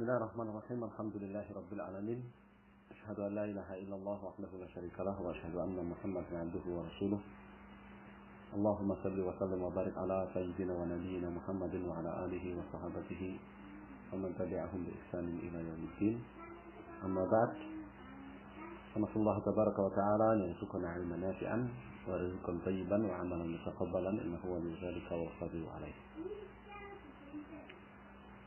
Bismillahirrahmanirrahim. Alhamdulillahirabbil alamin. Asyhadu an la ilaha illallah wahdahu la syarikalah wa asyhadu anna Muhammadan abduhu wa rasuluh. Allahumma shalli wa sallim wa barik ala sayyidina wa nabiyyina Muhammadin wa ala alihi wa sahabatihi wa man tabi'ahum bi ihsanin ila yaumiddin. Amma ba'd. Nasallahu tabaraka wa ta'ala an yarzuqana 'ilman nafi'an wa rizqan thayyiban wa 'amalan mutaqabbalan innahu waliyyu dzalika wal qadiru 'alaihi.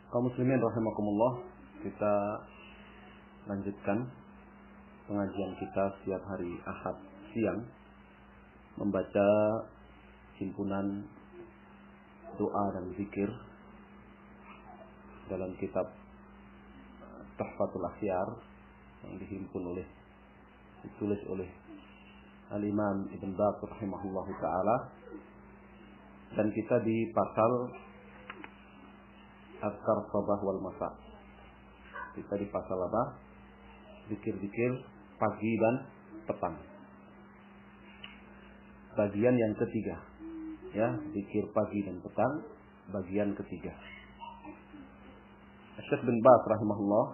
Kaum muslimin rahimakumullah, kita lanjutkan pengajian kita setiap hari Ahad siang membaca himpunan doa dan zikir dalam kitab Tuhfatul Akhyar yang ditulis oleh Al-Imam Ibn Baz rahimahullahu ta'ala, dan kita di pasal Azkar sabah wal masa. Kita di pasal apa? Zikir-zikir pagi dan petang. Bagian yang ketiga. Ya, zikir pagi dan petang, bagian ketiga. Syekh bin Baz rahimahullah,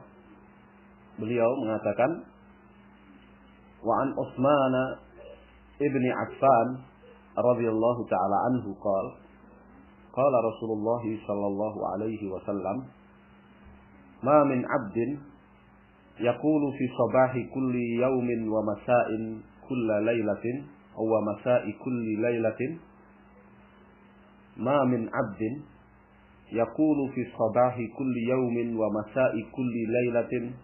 beliau mengatakan, wa an Utsman ibni Affan radhiyallahu ta'ala anhu qala qala Rasulullah sallallahu alaihi wasallam, ma min 'abdin yaqulu fi sabahi kulli yawmin wa masa'in kulla lailatin aw wa masa'i kulli lailatin, ma min 'abdin yaqulu fi sabahi kulli yawmin wa masa'i kulli lailatin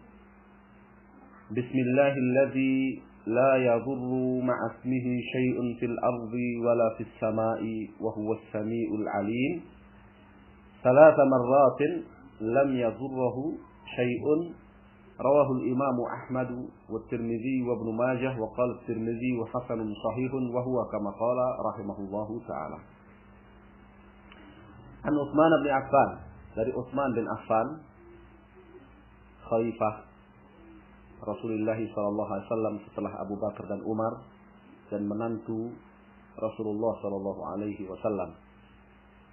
bismillahilladzi لا يضر مع اسمه شيء في الأرض ولا في السماء وهو السميع العليم 3 مرات لم يضره شيء. رواه الإمام أحمد والترمذي وابن ماجه وقال الترمذي حسن صحيح وهو كما قال رحمه الله تعالى. عن عثمان بن عفان, dari Utsman bin Affan, khalifah Rasulullah SAW setelah Abu Bakar dan Umar, dan menantu Rasulullah SAW.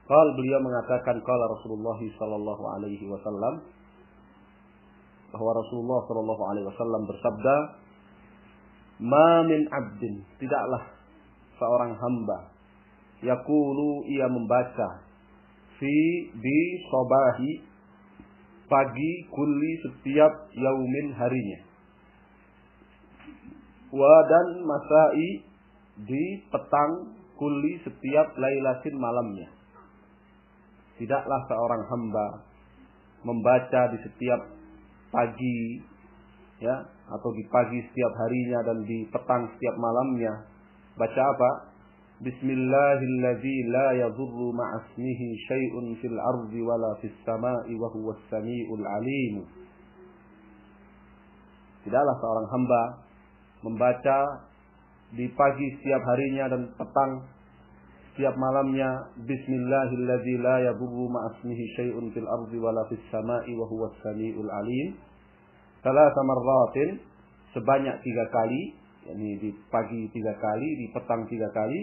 Beliau mengatakan, qala Rasulullah SAW, bahwa Rasulullah SAW bersabda, ma min abdin, tidaklah seorang hamba, yaqulu, ia membaca, di sobahi, pagi, kulli, setiap yaumin, harinya, wa dan masai, di petang, kulli, setiap lailatin, malamnya. Tidaklah seorang hamba membaca di setiap pagi, ya, atau di pagi setiap harinya dan di petang setiap malamnya, baca apa? Bismillahilladzi la yadurru ma'asmihi syai'un fil ardi wala fis sama'i wa huwas sami'ul alim. Tidaklah seorang hamba membaca di pagi setiap harinya dan petang setiap malamnya, Bismillahilladzi la yadurru ma'asmihi syai'un fil ardi wala fis sama'i wa huwas sami'ul alim, 3 marratin, sebanyak 3 kali, yakni di pagi 3 kali, di petang 3 kali,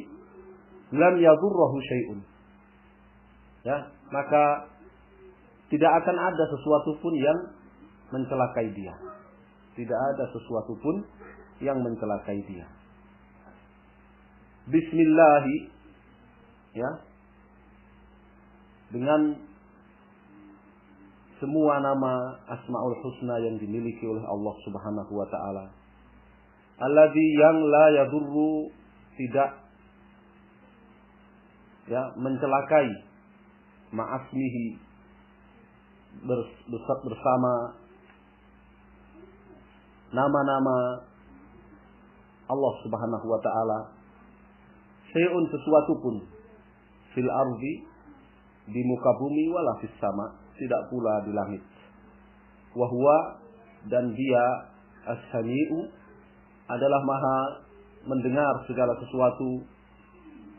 lam yadurruhu syai'un, ya, maka tidak akan ada sesuatu pun yang mencelakai dia. Tidak ada sesuatu pun yang mencelakai dia. Bismillahi, ya, dengan semua nama Asmaul Husna yang dimiliki oleh Allah Subhanahu wa ta'ala. Alladzi, yang la yadurru, tidak, ya, mencelakai, ma'asmihi, bersama nama-nama Allah Subhanahu wa ta'ala, syai'un, sesuatu pun, fil ardi, di muka bumi, wala fis sama, tidak pula di langit. Wa huwa, dan dia, as-sami'u, adalah maha mendengar segala sesuatu,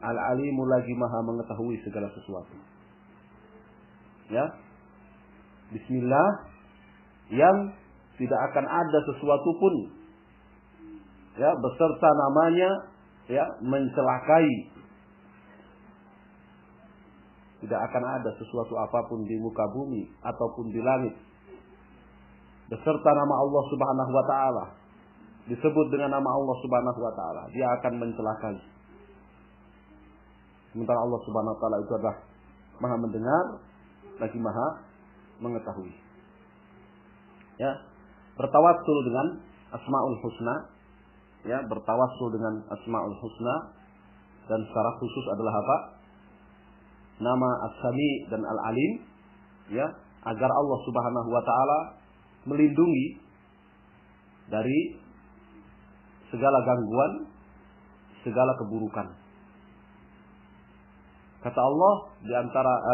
al-alimu, lagi maha mengetahui segala sesuatu. Ya, Bismillah, yang tidak akan ada sesuatu pun, ya, beserta namanya, ya, mencelakai. Tidak akan ada sesuatu apapun di muka bumi ataupun di langit beserta nama Allah Subhanahu wa taala, disebut dengan nama Allah Subhanahu wa taala, dia akan mencelakai. Sementara Allah Subhanahu wa taala itu adalah Maha mendengar lagi Maha mengetahui. Ya, bertawassul dengan Asmaul Husna, ya, bertawassul dengan Asmaul Husna, dan secara khusus adalah apa? Nama As-Sami dan Al-Alim, ya, agar Allah Subhanahu wa taala melindungi dari segala gangguan, segala keburukan. Kata Allah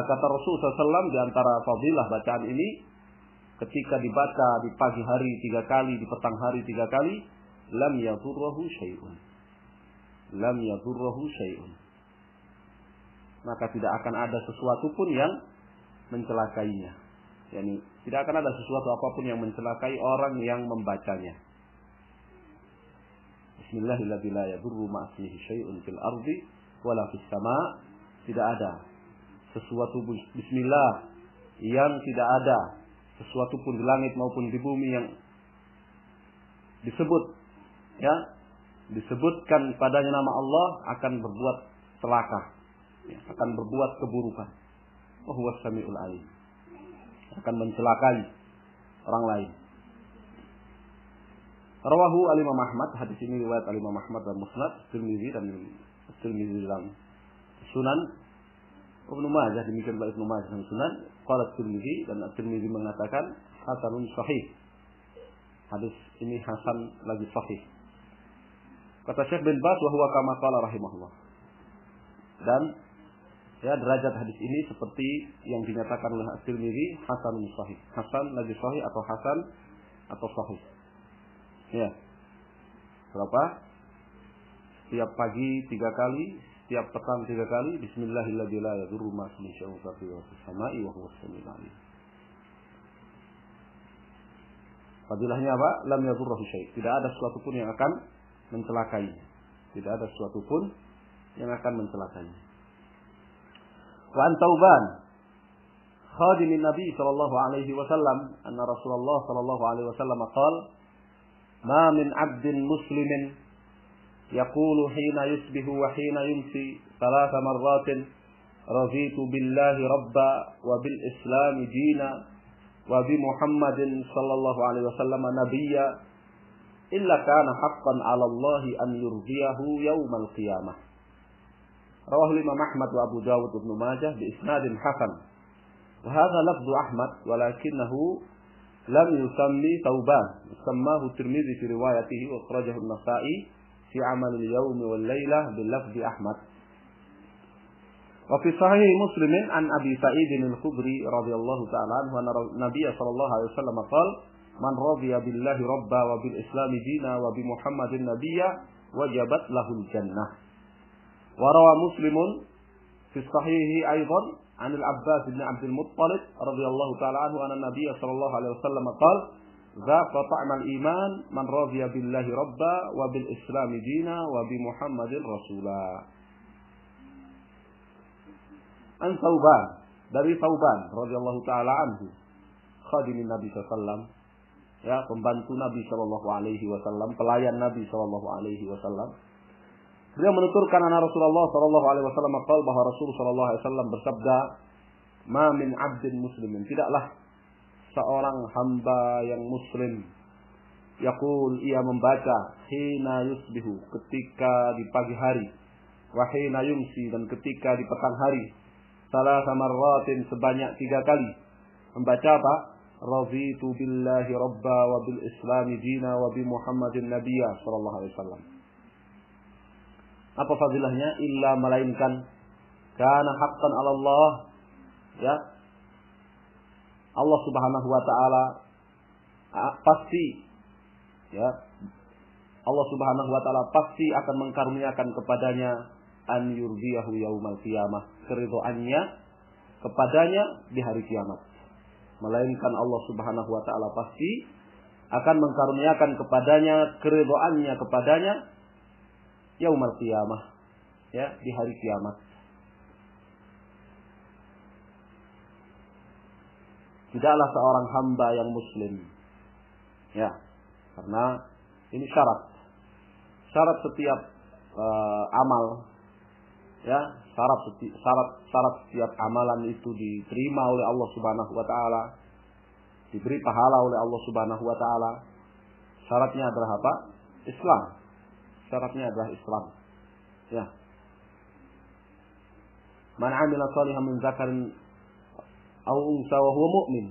kata Rasul SAW di antara fadilah bacaan ini, ketika dibaca di pagi hari 3 kali, di petang hari 3 kali, lam yadurruhu syai'un. Lam yadurruhu syai'un. Maka tidak akan ada sesuatu pun yang mencelakainya. Yani tidak akan ada sesuatu apapun yang mencelakai orang yang membacanya. Bismillahirrahmanirrahim. La yadurru ma'asmihi syai'un fil ardi wala fis sama'. Tidak ada sesuatu bismillah yang tidak ada sesuatu pun di langit maupun di bumi yang disebut, ya, disebutkan padanya nama Allah akan berbuat celaka, ya, akan berbuat keburukan. Wa huwas samiul alim. Akan mencelakai orang lain. Rawahu al-Imam Ahmad, hadis ini riwayat al-Imam Ahmad dan Musnad, Tirmidzi dan Tirmidzi dalam Sunan, Ibnu Majah, demikian pula Ibnu Majah dan Sunan, qala Tirmidzi, dan Tirmidzi mengatakan hasanun sahih. Hadis ini hasan lagi sahih. Kata Syekh bin Baz, wa huwa kama qala rahimahullah. Dan ya, derajat hadis ini seperti yang dinyatakan oleh Tirmidzi, hasanun sahih. Hasan lagi sahih atau hasan atau sahih. Ya. Berapa? Setiap pagi 3 kali, setiap petang 3 kali, bismillahirrahmanirrahim, la yadurru ma'asmihi syai'un fil sama'i wa huwas samiul alim. Fadilahnya apa? Lam yadurruhu syai'. Tidak ada sesuatu pun yang akan mencelakainya. Tidak ada sesuatu pun yang akan mencelakainya. Wa an Tauban, khadimin Nabi sallallahu alaihi wasallam, anna Rasulullah sallallahu alaihi wasallam qala, "Ma min 'abdin muslimin yaqulu hina yusbihu wa hina yumsi 3 marratin raditu billahi rabba wa bil islam dina wa bi Muhammadin sallallahu alaihi wasallam nabiyya illa kana haqqan 'ala Allah an yurdiyahu yaumal qiyamah." Rawahu Imam Ahmad wa Abu Dawud Ibnu Majah bi isnadin hasan. Wa hadha lafdhu Ahmad walakinahu lam yusammi Tauban, sammahu Tirmidzi fi riwayatihi wa akhrajahu An-Nasa'i fi 'amal al-yawm wal laylah bil lafdhi Ahmad. Wa fi sahih Muslim an Abi Sa'id al-Khudri radhiyallahu ta'ala anhu anna Nabiy sallallahu alaihi wasallam qala, "Man radiya billahi rabba wa bil islam dina wa bi Muhammadin nabiyya wajabat lahul jannah." Wa rawa Muslimun fi sahihi aidan an al-Abbas bin Abdul Muttalib radhiyallahu ta'ala anhu anna Nabiy sallallahu alaihi wasallam qala, "Dzaqa ta'mal iman man radiya billahi rabba wa bil islam dina wa bi Muhammadin rasula." An Tauban, dari Tauban radhiyallahu ta'ala anhu, khadimin Nabi sallallahu alaihi wasallam, ya, pembantu Nabi sallallahu alaihi wasallam, pelayan Nabi sallallahu alaihi wasallam. Beliau menuturkan anna Rasulullah sallallahu alaihi wasallam qala, bahwa Rasul sallallahu alaihi wasallam bersabda, "Ma min 'abdin muslimin," tidaklah seorang hamba yang muslim, yaqul, ia membaca, hina yusbihu, ketika di pagi hari, wa hina yumsi, dan ketika di petang hari, 3 marratin, sebanyak 3 kali, membaca apa? Raditu billahi rabba wa bil islam dina wa bi Muhammadin nabiyya sallallahu alaihi wasallam. Apa fadilahnya? Illa melainkan kana haqqan 'ala Allah, ya, Allah Subhanahu wa taala pasti, ya, Allah Subhanahu wa taala pasti akan mengkaruniakan kepadanya an yurdiyahu yaumal qiyamah, keridhaannya kepadanya di hari kiamat. Melainkan Allah Subhanahu wa taala pasti akan mengkaruniakan kepadanya keridhaannya kepadanya yaumal qiyamah, ya, di hari kiamat. Tidaklah seorang hamba yang muslim Ya, karena ini syarat setiap amal, ya, syarat setiap amalan itu diterima oleh Allah Subhanahu wa taala, diberi pahala oleh Allah Subhanahu wa taala. Syaratnya adalah apa? Islam. Syaratnya adalah Islam. Ya. Man 'amila shalihan min dzakarin aw unsa wa huwa mu'min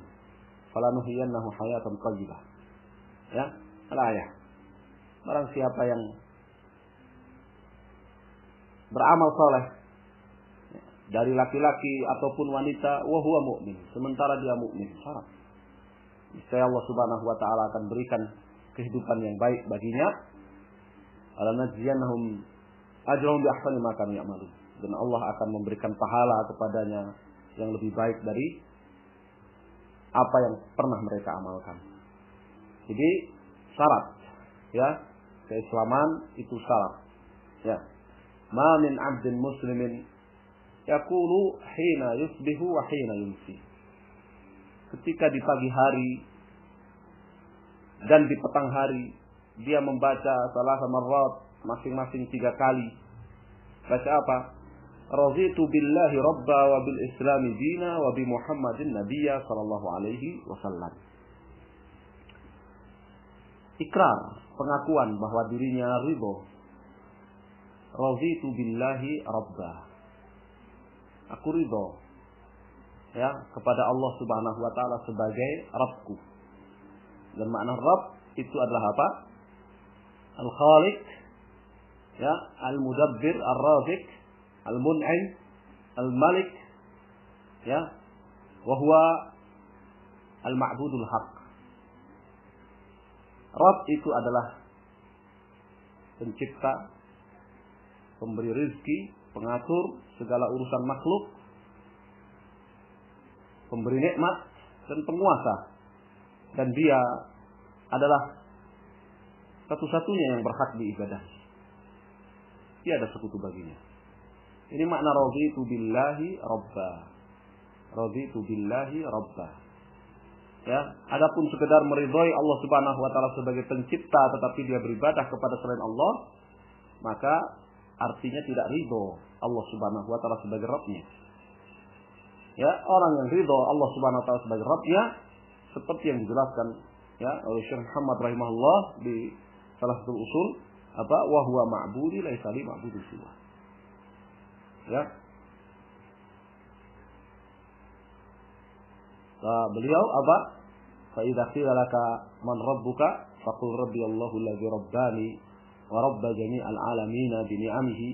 falanuhyiyannahu hayatan thayyibah. Ya, ayat. Barang siapa yang beramal saleh dari laki-laki ataupun wanita wa huwa mu'min, sementara dia mukmin, syarat. Niscaya Allah Subhanahu wa taala akan berikan kehidupan yang baik baginya. Alanajziyannahum ajrahum bi ahsani ma kanu ya'malun. Dan Allah akan memberikan pahala kepadanya yang lebih baik dari apa yang pernah mereka amalkan. Jadi syarat, ya, keislaman itu syarat. Ya. Ma min 'abdin muslimin yaqulu hina yusbihu wa hina yumsi. Ketika di pagi hari dan di petang hari dia membaca salah marrat, masing-masing 3 kali. Baca apa? Raditu billahi rabba wa bil islami dina wa bi Muhammadin nabiyya sallallahu alaihi wasallam. Ikrar, pengakuan bahwa dirinya ridho. Raditu billahi rabba. Aku ridho, ya, kepada Allah Subhanahu wa taala sebagai Rabbku. Dan makna Rabb itu adalah apa? Al-Khaliq, ya, Al-Mudabbir, Ar-Razik, Al-Mun'im, Al-Malik, ya, wa huwa Al-Ma'budul Haq. Rabb itu adalah pencipta, pemberi rezeki, pengatur segala urusan makhluk, pemberi nikmat dan penguasa. Dan dia adalah satu-satunya yang berhak diibadah. Tiada sekutu baginya. Ini makna raditu billahi rabba. Raditu billahi rabba. Ya, adapun sekedar meridhai Allah Subhanahu wa taala sebagai pencipta tetapi dia beribadah kepada selain Allah, maka artinya tidak ridho Allah Subhanahu wa taala sebagai Rabbnya. Ya, orang yang ridho Allah Subhanahu wa taala sebagai Rabbnya seperti yang dijelaskan, ya, oleh Syekh Muhammad rahimahullah di salah satu usul, apa? Wa huwa ma'budi laisa li ma'budun siwa. Ya. Beliau apa? Fa idza qila laka man rabbuka faqul rabbi Allahu alladzi rabbani wa rabb jami'al alamin bi ni'amihi,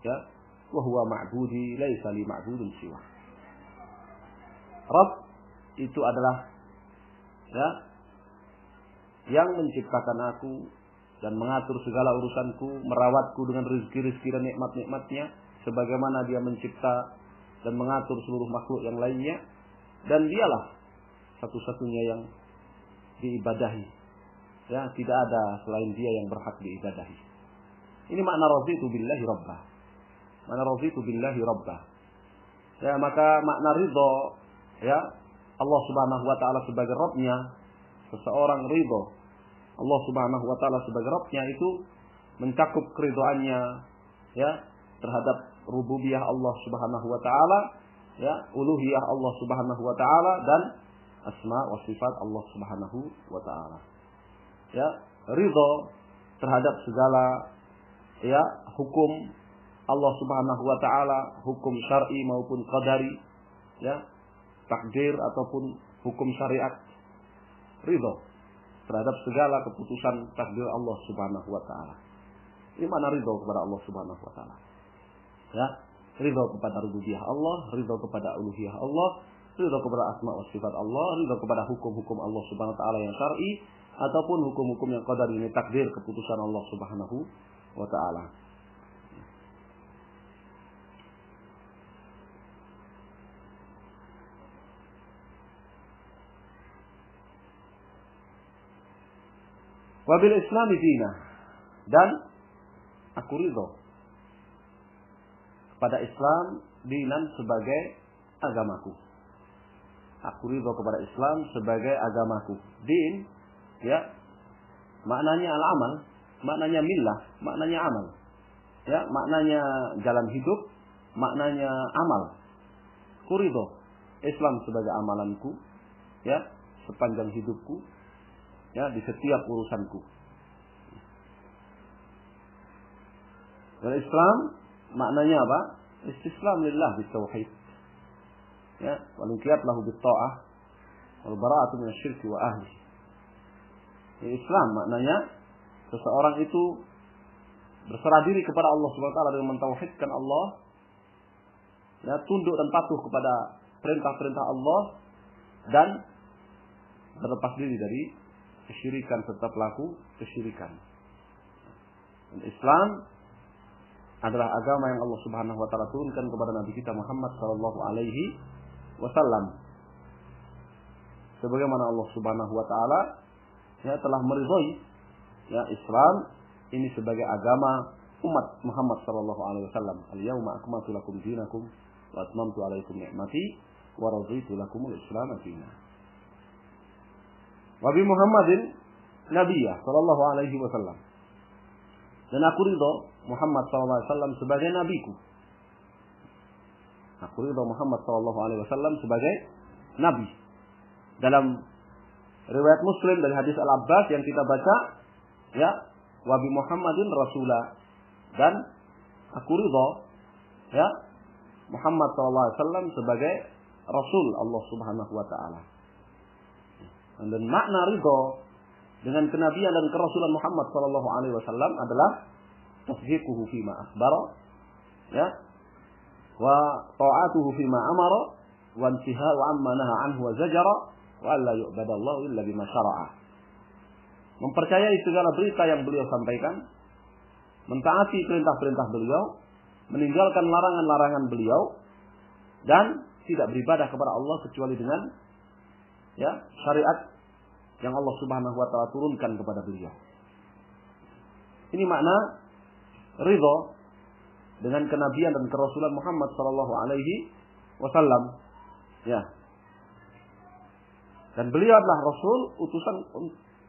ya, wa huwa ma'budi laisa li ma'budun siwa. Rabb itu adalah, ya, yang menciptakan aku dan mengatur segala urusanku, merawatku dengan rezeki-rezeki dan nikmat-nikmatnya, sebagaimana dia mencipta dan mengatur seluruh makhluk yang lainnya, dan dialah satu-satunya yang diibadahi. Ya, tidak ada selain dia yang berhak diibadahi. Ini makna raditu billahi rabbah. Makna raditu billahi rabbah. Ya, maka makna ridho, ya, Allah Subhanahu wa taala sebagai Rabbnya, seseorang ridho Allah Subhanahu wa taala sebagai Rabbnya itu mencakup keridhoannya, ya, terhadap rububiyah Allah Subhanahu wa taala, ya, uluhiyah Allah Subhanahu wa taala, dan asma wa sifat Allah Subhanahu wa taala. Ya, ridho terhadap segala, ya, hukum Allah Subhanahu wa taala, hukum syar'i maupun qadari, ya, takdir ataupun hukum syariat. Ridho terhadap segala keputusan takdir Allah Subhanahu wa taala. Ini mana ridho kepada Allah Subhanahu wa taala. Ya, ridho kepada rububiyah Allah, ridho kepada uluhiyah Allah, ridho kepada asma wa sifat Allah, ridho kepada hukum-hukum Allah Subhanahu wa taala yang syar'i ataupun hukum-hukum yang qadari, ini takdir keputusan Allah Subhanahu wa taala. Wabil Islami dina, dan aku ridho kepada Islam dinan sebagai agamaku. Aku ridho kepada Islam sebagai agamaku. Din, ya, maknanya al-amal, maknanya millah, maknanya amal. Ya, maknanya jalan hidup, maknanya amal. Kuridho Islam sebagai amalanku, ya, sepanjang hidupku, ya, di setiap urusanku. Dan Islam maknanya apa? Istislam lillah bitauhid. Ya, wal inqiyad lahu bitta'ah wal bara'atu minasyirki wa ahli. Ya, Islam maknanya seseorang itu berserah diri kepada Allah Subhanahu wa taala dengan mentauhidkan Allah, ya, tunduk dan patuh kepada perintah-perintah Allah dan berlepas diri dari kesyirikan serta pelaku kesyirikan. Dan Islam adalah agama yang Allah Subhanahu wa taala turunkan kepada Nabi kita Muhammad sallallahu alaihi wasallam. Sebagaimana Allah Subhanahu wa taala, ya, telah meridhai, ya, Islam ini sebagai agama umat Muhammad sallallahu alaihi wasallam. Al-yauma akmaltu lakum dinakum wa atmamtu alaikum ni'mati wa raditu lakumul Islam dinan. Wa bi Muhammadin nabiyya sallallahu alaihi wasallam. Dan aku ridho Muhammad sallallahu alaihi wasallam sebagai nabiku. Aku ridho Muhammad sallallahu alaihi wasallam sebagai nabi. Dalam riwayat Muslim dari hadis Al-Abbas yang kita baca, ya, wa bi Muhammadin rasulah, dan aku ridho, ya, Muhammad sallallahu alaihi wasallam sebagai rasul Allah Subhanahu wa taala. Dan makna ridho dengan kenabian dan kerasulan Muhammad sallallahu alaihi wasallam adalah tasdiquhu fima akhbara, ya, wa ta'atuhu fima amara, wa intihau amma naha anhu wa zajara, wa alla yu'badallahu illa bima syara'a. Mempercayai segala berita yang beliau sampaikan, mentaati perintah-perintah beliau, meninggalkan larangan-larangan beliau, dan tidak beribadah kepada Allah kecuali dengan, ya, syariat yang Allah Subhanahu wa taala turunkan kepada beliau. Ini makna ridho dengan kenabian dan kerasulan Muhammad sallallahu alaihi wasallam, ya. Dan beliau adalah rasul, utusan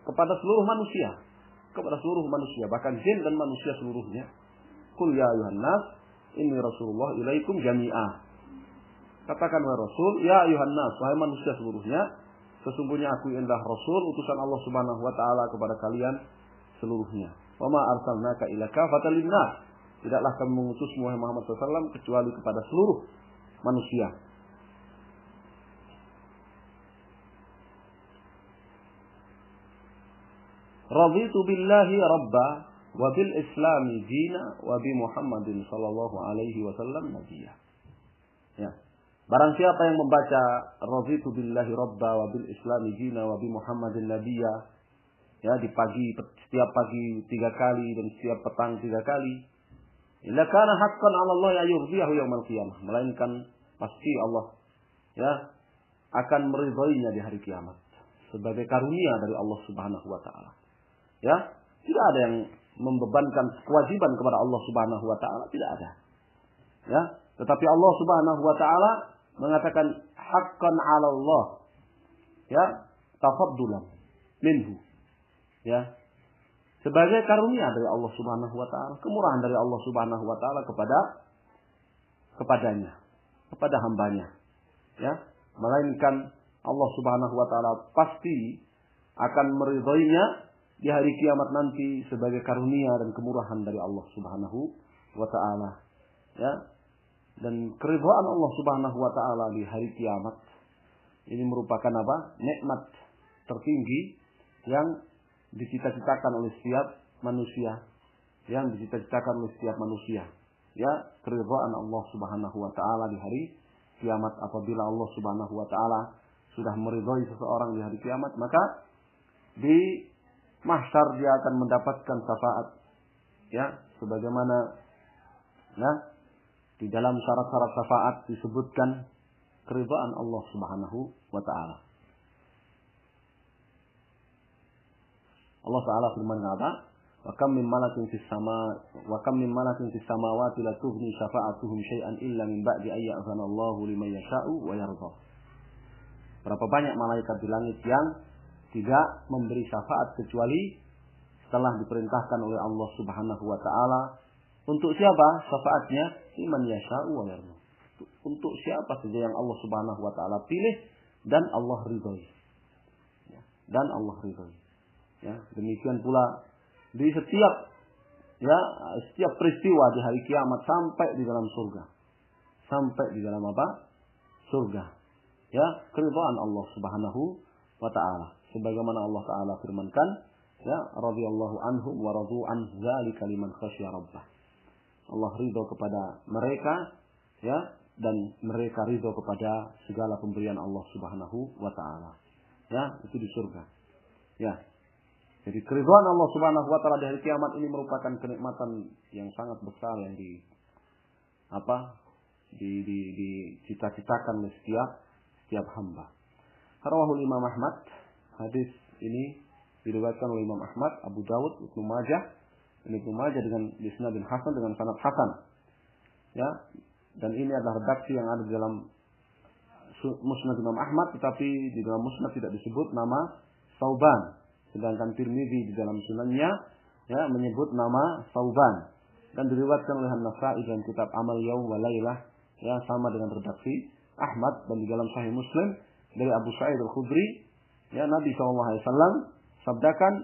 kepada seluruh manusia, bahkan jin dan manusia seluruhnya. Qul ya ayuhan nas inni rasulullah ilaikum jami'ah. Katakan wahai Rasul, ya ayuhan nas, wahai manusia seluruhnya, sesungguhnya aku adalah Rasul, utusan Allah Subhanahu wa taala kepada kalian seluruhnya. Wa ma arsalnaka illa kafatan linnas. Tidaklah kami mengutusmu wahai Muhammad SAW kecuali kepada seluruh manusia. Raditu billahi rabba wa bil islami dina wa bi Muhammadin sallallahu alaihi wasallam nabiyya. Ya. Barang siapa yang membaca raditu billahi rabba wa bil islami dina wa bi Muhammadin nabiyya, ya, di pagi, setiap pagi 3 kali dan setiap petang 3 kali, illa kana haqqan 'ala Allah ya yurdiyahu yaumil qiyamah, melainkan pasti Allah, ya, akan meridhoinya di hari kiamat sebagai karunia dari Allah Subhanahu wa taala. Ya, tidak ada yang membebankan kewajiban kepada Allah Subhanahu wa taala, tidak ada. Ya, tetapi Allah Subhanahu wa taala mengatakan haqqan 'ala Allah, ya, tafaddulan minhu, ya, sebagai karunia dari Allah Subhanahu wa taala, kemurahan dari Allah Subhanahu wa taala kepadanya, kepada hambanya, ya, melainkan Allah Subhanahu wa taala pasti akan meridhoinya di hari kiamat nanti sebagai karunia dan kemurahan dari Allah Subhanahu wa taala, ya. Dan keridhaan Allah Subhanahu wa taala di hari kiamat ini merupakan apa? Nikmat tertinggi yang dicita-citakan oleh setiap manusia, ya, keridhaan Allah Subhanahu wa taala di hari kiamat. Apabila Allah Subhanahu wa taala sudah meridhai seseorang di hari kiamat, maka di mahsyar dia akan mendapatkan syafaat, ya, sebagaimana, ya, di dalam syarat-syarat syafaat disebutkan keridhaan Allah Subhanahu wa taala. Allah taala firman apa? Wa kam min malakin fis samawati la tughni syafa'atuhum syai'an illa min ba'di ay ya'zana Allahu liman yasha'u wa yarda. Berapa banyak malaikat di langit yang tidak memberi syafaat kecuali telah diperintahkan oleh Allah Subhanahu wa taala. Untuk siapa syafaatnya? Liman yasha'u wa yarda. Untuk siapa saja yang Allah Subhanahu wa taala pilih dan Allah ridhoi. Ya, dan Allah ridhoi. Ya, demikian pula di setiap peristiwa di hari kiamat sampai di dalam surga. Sampai di dalam apa? Surga. Ya, keridhaan Allah Subhanahu wa taala. Sebagaimana Allah taala firmankan, ya, radhiyallahu anhum wa radu an dzalika liman khasyya rabbah. Allah ridho kepada mereka, ya, dan mereka ridho kepada segala pemberian Allah Subhanahu wa taala. Ya, itu di surga. Ya. Jadi keridhaan Allah Subhanahu wa taala di hari kiamat ini merupakan kenikmatan yang sangat besar yang dicita-citakan oleh setiap hamba. Rawahul Imam Ahmad. Hadis ini diriwayatkan oleh Imam Ahmad, Abu Dawud, Ibnu Majah dengan isnad hasan, dengan sanad hasan. Ya, dan ini adalah redaksi yang ada di dalam Musnad Imam Ahmad, tetapi di dalam Musnad tidak disebut nama Sauban. Sedangkan Tirmidzi di dalam sunannya, ya, menyebut nama Sauban. Dan diriwayatkan oleh An-Nasa'i dalam kitab Amal Yaum wa Lailah, ya, sama dengan redaksi Ahmad. Dan di dalam Sahih Muslim dari Abu Sa'id Al-Khudri, ya, Nabi SAW sabdakan,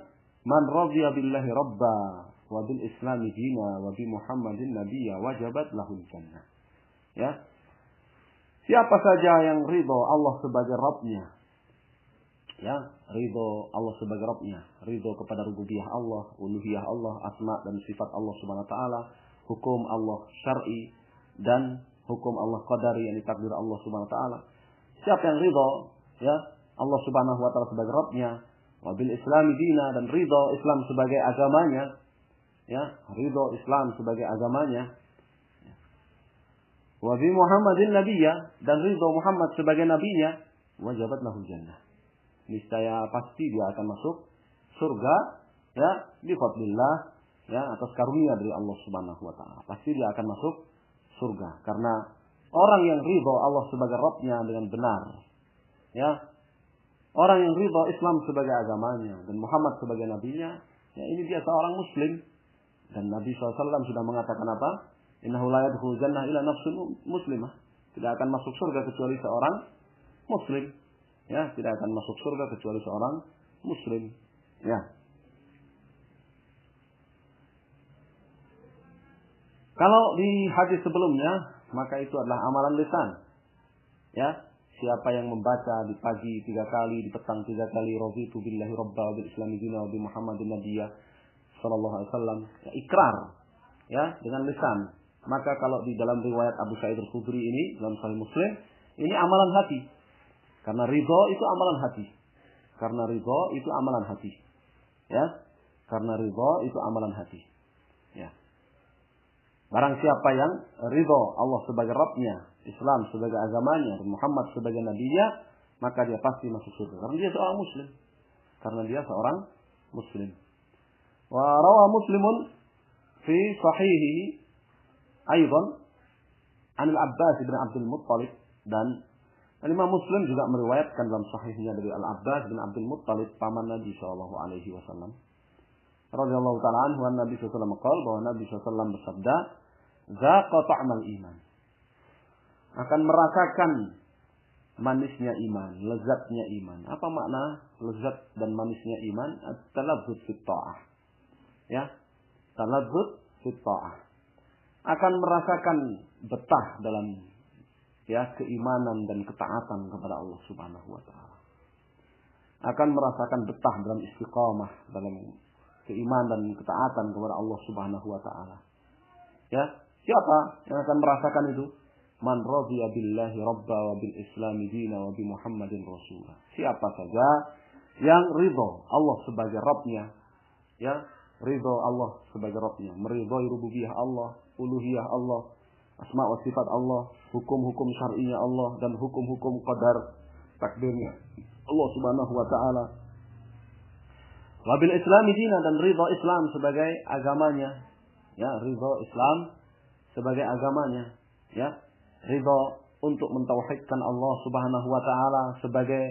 man radhiya billahi rabba wa bil islami dina wa bi Muhammadin nabiyya wajabat lahul jannah. Ya. Siapa saja yang ridho Allah sebagai Rabbnya, ya, ridho Allah sebagai Rabbnya, ridho kepada rububiyah Allah, uluhiyah Allah, asma dan sifat Allah Subhanahu wa taala, hukum Allah syar'i dan hukum Allah qadari yang ditakdir Allah Subhanahu wa taala. Siapa yang ridho, ya, Allah Subhanahu wa taala sebagai Rabbnya, wabil islami dina, dan ridho Islam sebagai agamanya, ya, ridho Islam sebagai agamanya, wabi Muhammadin nabiyya, dan ridho Muhammad sebagai nabinya, wajabat lahul jannah. Niscaya pasti dia akan masuk surga, ya, bi fadlillah, ya, atas karunia dari Allah Subhanahu wa taala. Pasti dia akan masuk surga karena orang yang ridho Allah sebagai Rabbnya dengan benar, ya, orang yang ridho Islam sebagai agamanya dan Muhammad sebagai nabinya, ya, ini dia seorang muslim. Dan Nabi SAW sudah mengatakan apa? Innahu la yadkhulul jannah illa nafsun muslimah. Tidak akan masuk surga kecuali seorang muslim. Ya, tidak akan masuk surga kecuali seorang muslim. Ya. Kalau di hadis sebelumnya, maka itu adalah amalan lisan. Ya, siapa yang membaca di pagi 3 kali, di petang 3 kali, raditu billahi rabba wa bil islami dina wa bi Muhammadin nabiyya sallallahu alaihi wasallam, ya, ikrar, ya, dengan lisan. Maka kalau di dalam riwayat Abu Sa'id Al-Khudri ini dalam Sahih Muslim, ini amalan hati. Karena ridho itu amalan hati. Karena ridho itu amalan hati. Ya. Karena ridho itu amalan hati. Ya. Barang siapa yang ridho Allah sebagai Rabbnya, Islam sebagai agamanya, dan Muhammad sebagai nabinya, maka dia pasti masuk surga. Karena dia seorang muslim. Karena dia seorang muslim. Wa rawa Muslimun fi sahihi aidan an Al-Abbas bin Abdul Muttalib, dan Imam Muslim juga meriwayatkan dalam sahihnya dari Al-Abbas bin Abdul Muttalib, paman Nabi sallallahu alaihi wasallam. Radhiyallahu ta'ala anhu, Nabi sallallahu alaihi wasallam qaal, bahwa Nabi sallallahu alaihi wasallam bersabda, "Zaqa ta'mal iman." Akan merasakan manisnya iman, lezatnya iman. Apa makna lezat dan manisnya iman? At-talazzuz fit ta'ah. Ya, talazzuz fit ta'ah. Akan merasakan betah dalam, ya, keimanan dan ketaatan kepada Allah Subhanahu wa taala. Akan merasakan betah dalam istiqamah, dalam keimanan dan ketaatan kepada Allah Subhanahu wa taala. Ya, siapa yang akan merasakan itu? Man radhiya billahi rabba wa bil islami dina wa bi Muhammadin rasulah. Siapa saja yang ridho Allah sebagai Rabbnya, ya, ridho Allah sebagai Rabbnya, meridhoi rububiyah Allah, uluhiyah Allah, asma wa sifat Allah, hukum-hukum syar'inya Allah, dan hukum-hukum qadar takdirnya Allah Subhanahu wa taala. Wabil islami dina, dan ridha Islam sebagai agamanya, ya, ridha Islam sebagai agamanya, ya, ridha untuk mentauhidkan Allah Subhanahu wa taala sebagai,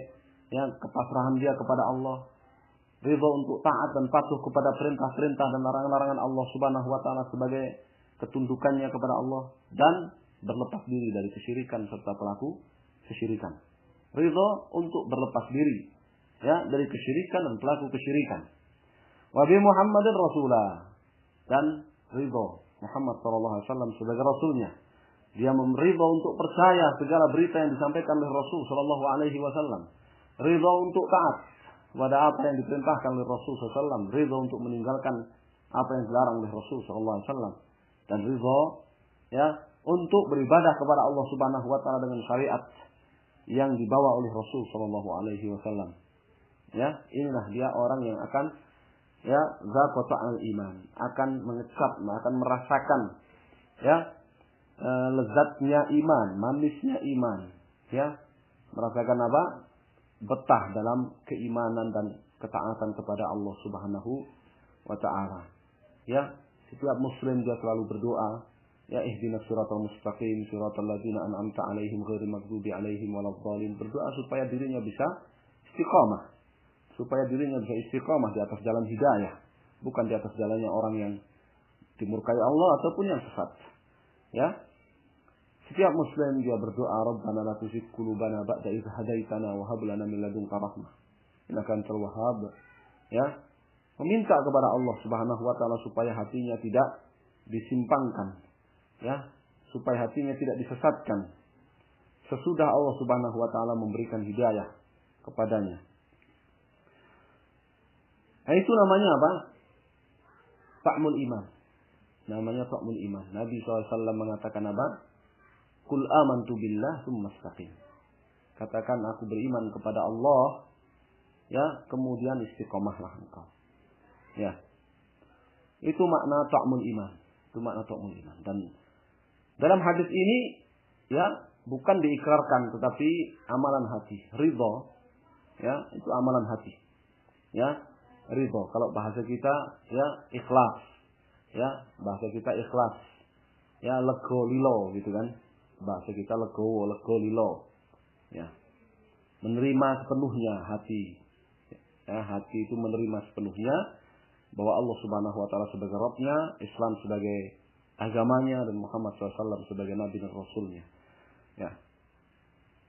ya, kepasrahan dia kepada Allah, ridho untuk taat dan patuh kepada perintah-perintah dan larangan-larangan Allah Subhanahu wa taala sebagai ketundukannya kepada Allah, dan berlepas diri dari kesyirikan serta pelaku kesyirikan. Ridho untuk berlepas diri ya dari kesyirikan dan pelaku kesyirikan. Wa bi Muhammadin rasulah, dan ridho Muhammad sallallahu alaihi wasallam sebagai rasulnya. Dia meridho untuk percaya segala berita yang disampaikan oleh Rasul sallallahu alaihi wasallam. Ridho untuk taat kepada apa yang diperintahkan oleh Rasul sallallahu alaihi wasallam. Ridho untuk meninggalkan apa yang dilarang oleh Rasul sallallahu alaihi wasallam. Dan ridho ya untuk beribadah kepada Allah Subhanahu wa taala dengan syariat yang dibawa oleh Rasul sallallahu alaihi wasallam. Ya, inilah dia orang yang akan ya zaqatul iman, akan mengecap, akan merasakan ya lezatnya iman, manisnya iman, ya, merasakan apa? Betah dalam keimanan dan ketaatan kepada Allah Subhanahu wa taala. Ya, setiap muslim dia selalu berdoa, ya ihdinas siratal mustaqim, siratal ladzina an'amta 'alaihim ghairil maghdubi 'alaihim waladdallin. Berdoa supaya dirinya bisa istiqamah, supaya dirinya bisa istiqamah di atas jalan hidayah, bukan di atas jalannya orang yang dimurkai Allah ataupun yang sesat. Ya, setiap muslim dia berdoa, Rabbana la tuzigh qulubana ba'da idh hadaitana wa hab lana min ladunka rahmah innaka antal wahhab. Ya, meminta kepada Allah Subhanahu wa taala supaya hatinya tidak disimpangkan, ya, supaya hatinya tidak disesatkan sesudah Allah Subhanahu wa taala memberikan hidayah kepadanya. Nah, itu namanya apa? Ta'mul iman. Namanya ta'mul iman. Nabi SAW mengatakan apa? Qul amantu billah tsumma istaqim. Katakan aku beriman kepada Allah, ya, kemudian istiqomahlah engkau. Ya. Itu makna ta'mul iman. Itu makna ta'mul iman. Dan dalam hadis ini ya, bukan diikrarkan tetapi amalan hati. Ridho, ya, itu amalan hati. Ya, ridho. Kalau bahasa kita ya ikhlas. Ya, bahasa kita ikhlas. Ya, lego lilo gitu kan. Bahasa kita legowo, lego lilo. Ya. Menerima sepenuhnya hati. Ya, hati itu menerima sepenuhnya bahwa Allah Subhanahu wa taala sebagai Rabb-nya, Islam sebagai agamanya, dan Muhammad SAW sebagai Nabi dan Rasulnya. Ya.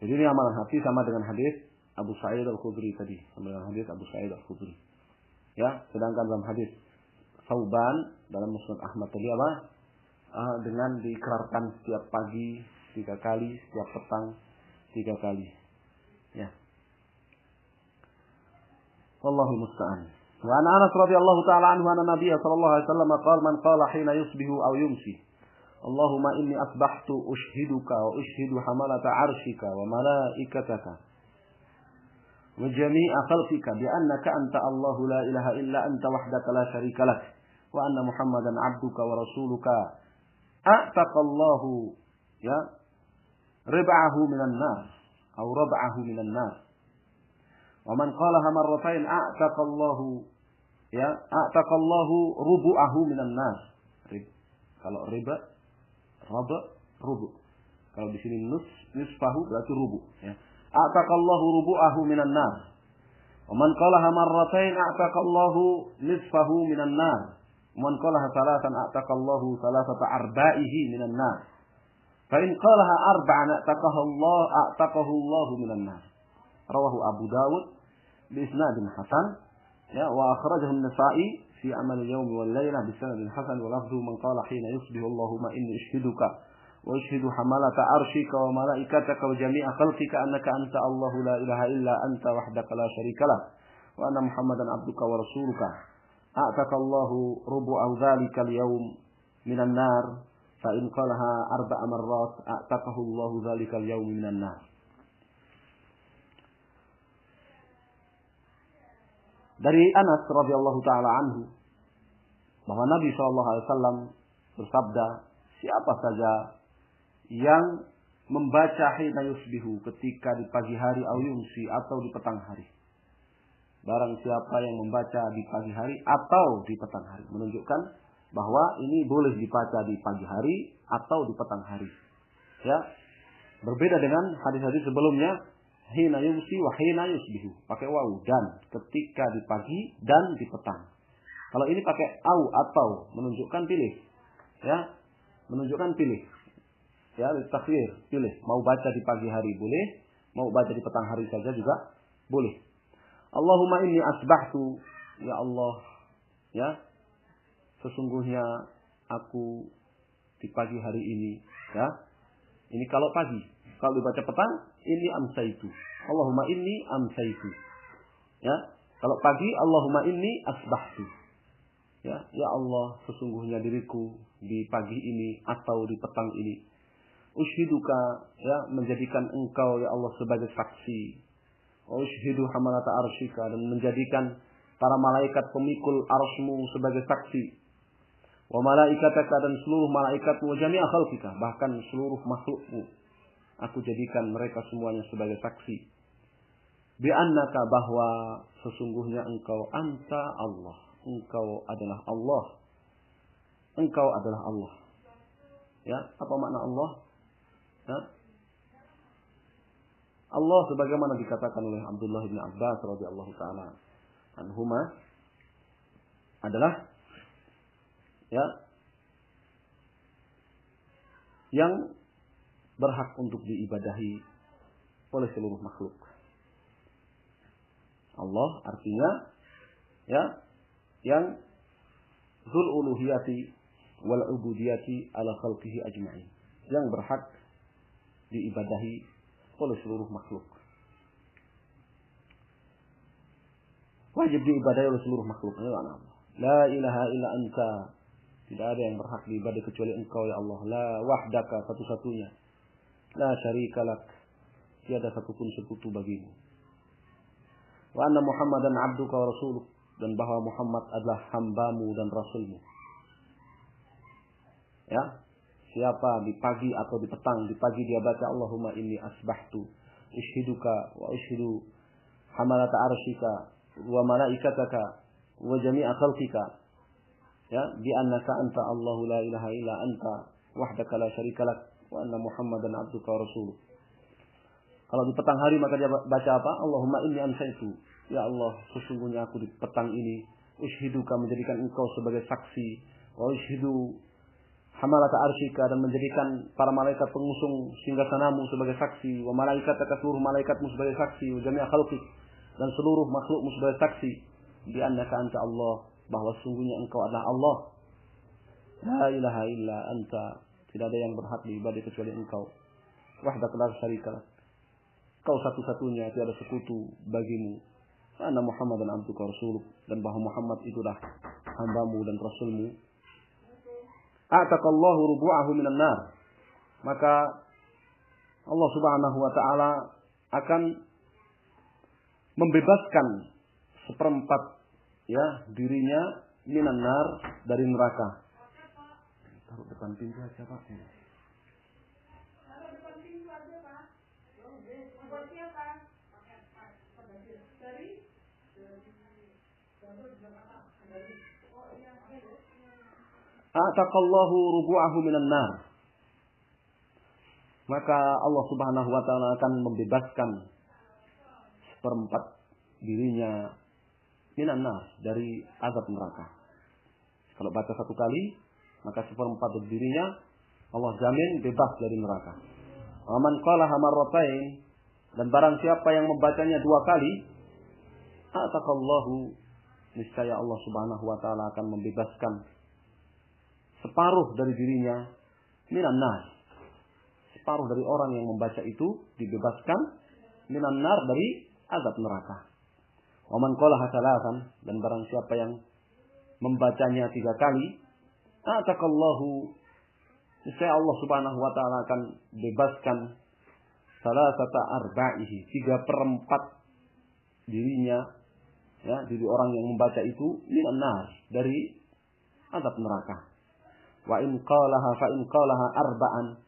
Jadi ini amalan hati sama dengan hadis Abu Sa'id Al-Khudri tadi, sama dengan hadis Abu Sa'id Al-Khudri. Ya, sedangkan dalam hadis Sauban dalam Musnad Ahmad tadi apa? Dengan diikrarkan setiap pagi 3 kali, setiap petang 3 kali. Ya. Wallahul musta'an. Wa an Anas radhiyallahu ta'ala anhu anna Nabiy sallallahu alaihi wasallam qala man qala hina yusbihu aw yumsi Allahumma inni asbahtu ushhiduka wa ushhidu hamalata 'arshika wa malaikataka wa jami'a khalqika bi annaka anta Allahu la ilaha illa anta wahdaka la syarika lak wa anna Muhammadan 'abduka wa rasuluka a'taqallahu ya rib'ahu minan nar aw rab'ahu minan nar. Wa man qalaha marratain a'taqallahu ya a'taqallahu rubu'ahu minan nar. Kalau riba rubu. Kalau di sini nisfahu berarti rubu ya. A'taqallahu rubu'ahu minan nar. Wa man qalaha marratain a'taqallahu nisfahu minan nar. Wa man qalaha salatan a'taqallahu salasata arba'ihi minan nar. Fa in qalaha arba'an a'taqahu Allah minan nar. Rawahu Abu Dawud bi isnadin hasan ya wa akhrajahu an-Nasa'i fi amal al-yawm wal laylah bi sanadin hasan wa lafdhu man qala hina yusbihu Allahumma inni ushhiduka wa ushhidu hamalata arshika wa malaikataka wa jami'a khalqika annaka anta Allahu la ilaha illa anta wahdaka la syarika lak wa anna Muhammadan 'abduka wa rasuluka a'taka Allahu rubu'a dhalika al-yawm minan nar fa in qalaha arba'a marrat a'taqahu Allahu dhalika al-yawm minan nar. Dari Anas radhiyallahu taala anhu bahwa Nabi sallallahu alaihi wasallam bersabda, siapa saja yang membaca hina yusbihu ketika di pagi hari au yumsi atau di petang hari. Barang siapa yang membaca di pagi hari atau di petang hari, menunjukkan bahwa ini boleh dibaca di pagi hari atau di petang hari. Ya. Berbeda dengan hadis-hadis sebelumnya, hina yumsi wa hina yusbihu. Pakai wawu, dan ketika di pagi dan di petang. Kalau ini pakai au atau menunjukkan pilih. Ya, menunjukkan pilih. Ya, takhir, pilih. Mau baca di pagi hari boleh, mau baca di petang hari saja juga boleh. Allahumma inni asbahtu, ya Allah, ya, sesungguhnya aku di pagi hari ini, ya. Ini kalau pagi. Kalau dibaca petang, ini amsaitu. Allahumma inni amsaitu. Ya. Kalau pagi, Allahumma inni asbahtu. Ya, ya Allah, sesungguhnya diriku di pagi ini atau di petang ini. Ushiduka, ya, menjadikan engkau ya Allah sebagai saksi. Ushidu hamalata arsyika, dan menjadikan para malaikat pemikul arsy-Mu sebagai saksi. Wa malaikataka, dan seluruh malaikatmu, jami'a khalqika, bahkan seluruh makhlukmu. Aku jadikan mereka semuanya sebagai saksi. Bi'annaka, bahwa sesungguhnya engkau anta Allah. Engkau adalah Allah. Engkau adalah Allah. Ya, apa makna Allah? Ya. Allah sebagaimana dikatakan oleh Abdullah bin Abbas radhiyallahu taala anhuma adalah, ya, yang berhak untuk diibadahi oleh seluruh makhluk. Allah artinya, ya, yang dzul uluhiyati wal ubudiyati ala khalqihi ajma'in, yang berhak diibadahi oleh seluruh makhluk. Wajib diibadahi oleh seluruh makhluk. La ilaha illa anta, tidak ada yang berhak diibadahi kecuali engkau ya Allah. La wahdaka, satu-satunya. La syarikalak, tiada satupun sekutu bagimu. Wa anna Muhammadan abduka wa rasuluk, dan bahwa Muhammad adalah hambamu dan rasulmu. Ya, siapa di pagi atau di petang, di pagi dia baca Allahumma inni asbahtu ushiduka wa ushidu hamalata arsyika wa malaikataka wa jami'a khalqika, ya, bi annaka anta Allahu la ilaha illa anta wahdaka la syarikalak wa anna Muhammadan abduka wa rasuluk. Kalau di petang hari maka dia baca apa? Allahumma inni amsaitu, ya Allah, sesungguhnya aku di petang ini ushiduka, menjadikan engkau sebagai saksi, wa ushidu hamalata arsyika, dan menjadikan para malaikat pengusung singgasanamu sebagai saksi, wa malaikataka, seluruh malaikatmu sebagai saksi, wa jami'a khalqik, dan seluruh makhlukmu sebagai saksi, bi annaka anta Allah, bahwa sungguhnya engkau adalah Allah. La ilaha illa anta, tidak ada yang berhak diibadahi kecuali engkau. Wahdaka la syarika lak, kau satu-satunya, tiada sekutu bagimu. Anna Muhammadan abduka wa rasuluk, dan bahwa Muhammad itulah hambamu dan rasulmu. A'taqallahu rubu'ahu minan nar, maka Allah Subhanahu wa taala akan membebaskan seperempat, ya, dirinya minan nar, dari neraka. Taruh depan pintu aja, Pak. Taruh depan pintu aja, Pak. Buat siapa? Ataqallahu rubu'ahu minan nar, maka Allah Subhanahu wa taala akan membebaskan seperempat dirinya minan nar, dari azab neraka. Kalau baca satu kali, maka seperempat dirinya Allah jamin bebas dari neraka. Wa man qalaha marratain, dan barang siapa yang membacanya dua kali, ataqallahu, niscaya Allah Subhanahu wa taala akan membebaskan separuh dari dirinya minan nar. Separuh dari orang yang membaca itu dibebaskan minan nar, dari azab neraka. Wa man qalaha thalathan, dan barang siapa yang membacanya tiga kali, ataqallahu, niscaya Allah Subhanahu wa taala akan bebaskan salasata arba'ihi, 3/4 dirinya, ya, diri orang yang membaca itu minan nar, dari azab neraka. Wa in qalaha fa in qalaha arba'an,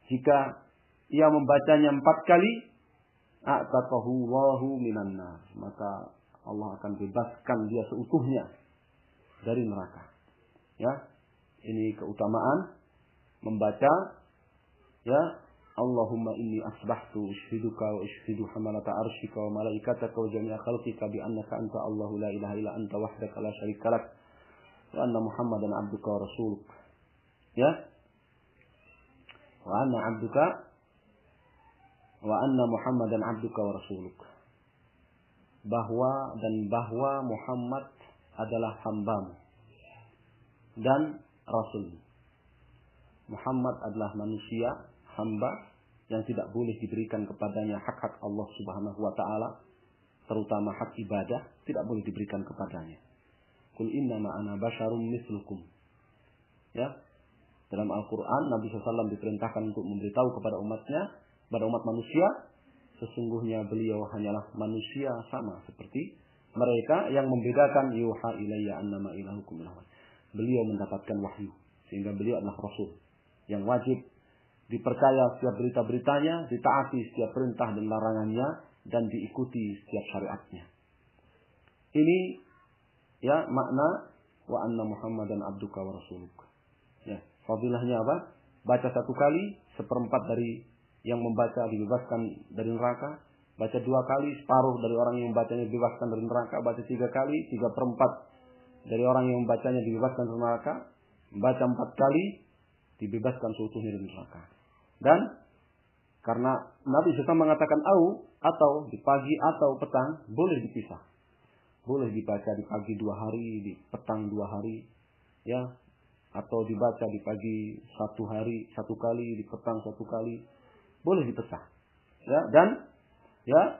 jika ia membacanya 4 kali, a'taqahu Allahu minan nar, maka Allah akan bebaskan dia seutuhnya dari neraka. Ya, ini keutamaan membaca, ya, Allahumma inni asbahtu usyhiduka wa usyhidu hamalata arsyika wa malaikataka wa jami'a khalqika bi annaka anta Allahu la ilaha illa anta wahdaka la syarika lak wa anna Muhammadan abduka wa rasuluk. Ya. Wa anna Muhammadan abduka wa rasuluk. Bahwa Muhammad adalah hambamu dan rasul. Muhammad adalah manusia, hamba yang tidak boleh diberikan kepadanya hak-hak Allah Subhanahu wa taala, terutama hak ibadah tidak boleh diberikan kepadanya. Qul innama ana basyarum mislukum. Ya. Dalam Al-Qur'an Nabi SAW diperintahkan untuk memberitahu kepada umatnya, kepada umat manusia, sesungguhnya beliau hanyalah manusia sama seperti mereka. Yang membedakan yuha ilayya annama ilahukum ilah. Beliau mendapatkan wahyu sehingga beliau adalah rasul yang wajib dipercaya setiap berita-beritanya, ditaati setiap perintah dan larangannya, dan diikuti setiap syariatnya. Ini ya makna wa anna Muhammadan abduka wa rasuluk. Ya, fadilahnya apa? Baca satu kali, 1/4 dari yang membaca dibebaskan dari neraka. Baca 2 kali, separuh dari orang yang membacanya dibebaskan dari neraka. Baca 3 kali, 3/4 dari orang yang membacanya dibebaskan dari neraka. Baca 4 kali, dibebaskan seutuhnya dari neraka. Dan karena Nabi SAW mengatakan atau di pagi atau petang, boleh dipisah. Boleh dibaca di pagi 2 hari, di petang 2 hari, ya, atau dibaca di pagi 1 hari 1 kali, di petang 1 kali, boleh dipecah. Ya, dan ya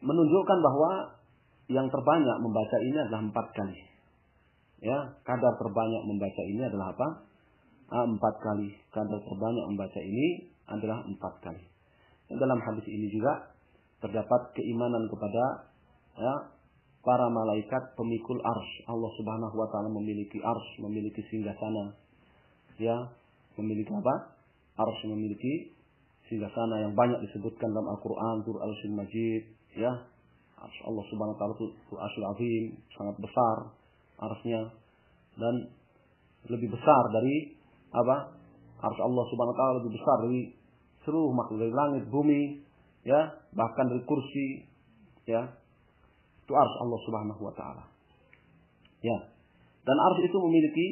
menunjukkan bahwa yang terbanyak membaca ini adalah 4 kali. Ya, kadar terbanyak membaca ini adalah apa? 4 kali. Kadar terbanyak membaca ini adalah 4 kali. Dan dalam hadis ini juga terdapat keimanan kepada ya, para malaikat pemikul arsy. Allah Subhanahu wa taala memiliki arsy, memiliki singgasana. Ya, memiliki apa? Arsy memiliki singgasana yang banyak disebutkan dalam Al-Qur'an, surah Al-Arsyil Majid, ya. Arsy Allah Subhanahu wa taala itu Arsy Azim, sangat besar arsy-nya, dan lebih besar dari apa? Arsy Allah Subhanahu wa taala lebih besar dari seluruh makhluk, dari langit, bumi, ya, bahkan dari kursi, ya. Itu arsy Allah Subhanahu wa taala. Ya. Dan arsy itu memiliki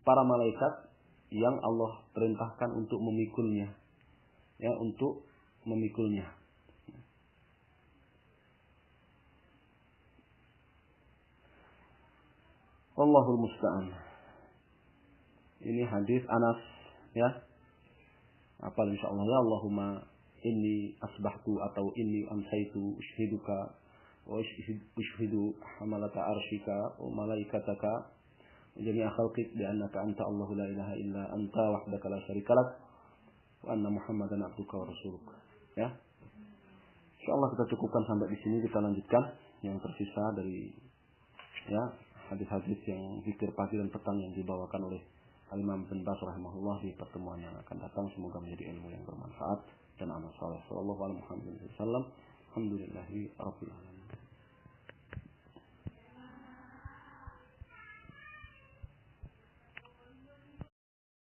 para malaikat yang Allah perintahkan untuk memikulnya. Ya, untuk memikulnya. Wallahul musta'an. Ini hadis Anas, ya. Apa insyaallah ya Allahumma inni asbahtu atau inni amsaitu usyhiduka wa usyhidu hamalata arsyika wa malaikataka wa jami'a khalqik bi annaka anta Allahu la ilaha illa anta wahdaka la syarika lak wa anna Muhammadan abduka wa rasuluk. Ya. Insyaallah kita cukupkan sampai di sini, kita lanjutkan yang tersisa dari ya hadis-hadis yang zikir pagi dan petang yang dibawakan oleh Al-Imam Ibnu Baz rahimahullah di pertemuan yang akan datang. Semoga menjadi ilmu yang bermanfaat dan amal saleh. Sallallahu alaihi wasallam. Alhamdulillahi rabbil alamin.